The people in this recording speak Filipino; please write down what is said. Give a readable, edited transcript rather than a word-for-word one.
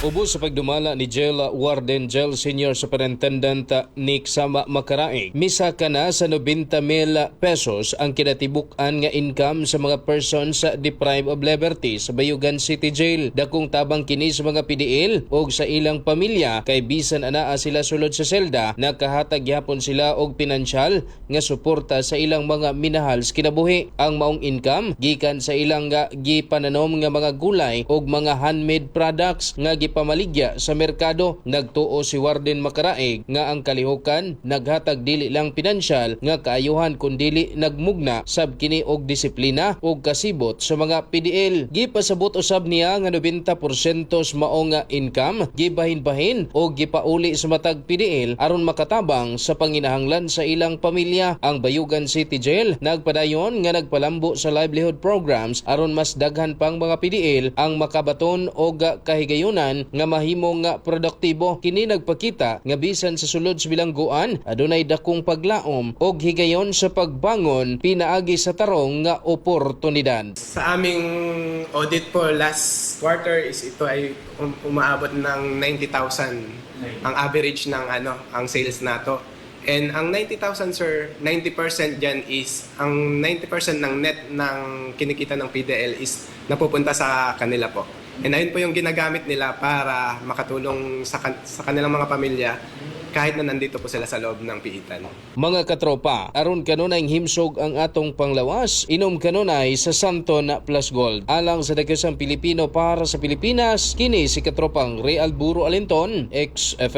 Ubos sa pagdumala ni Jail Warden Jail Senior Superintendent Nick Sama Makaraig, misa ka na sa 90,000 pesos ang kinatibuk-an nga income sa mga persons deprived of liberty sa Bayugan City Jail. Dakong tabang kini sa mga PDL o sa ilang pamilya kay bisan anaa sila sulod sa selda, nakahatag gyapon sila og pinansyal nga suporta sa ilang mga minahal sa kinabuhi. Ang maong income gikan sa ilang gipananom nga mga gulay og mga handmade products nga pamaligya sa merkado. Nagtuo si Warden Makaraig nga ang kalihukan naghatag dili lang pinansyal nga kaayuhan kun dili nagmugna sab kini og disiplina og kasibot sa mga PDL. Gipasabot usab niya nga 90% mao nga income gibahin-bahin o gipauli sa matag PDL aron makatabang sa panginahanglan sa ilang pamilya. Ang Bayugan City Jail nagpadayon nga nagpalambo sa livelihood programs aron mas daghan pang mga PDL ang makabaton og kahigayunan nga mahimong nga produktibo. Kini nagpakita nga bisan sa sulod sa bilangguan adunay dakong paglaom og higayon sa pagbangon pinaagi sa tarong nga oportunidad. Sa aming audit po last quarter is ito ay umaabot ng 90,000 ang average ng ang sales nato. And ang 90,000 sir, 90% diyan is ang 90% ng net ng kinikita ng PDL is napupunta sa kanila po. And ayun po yung ginagamit nila para makatulong sa kanilang mga pamilya kahit na nandito po sila sa loob ng piitan. Mga katropa, aron kanunay himsog ang atong panglawas, inom kanunay sa Santon Plus Gold. Alang sa daghang Pilipino para sa Pilipinas, kini si katropang Real Buro Alinton, ex-FM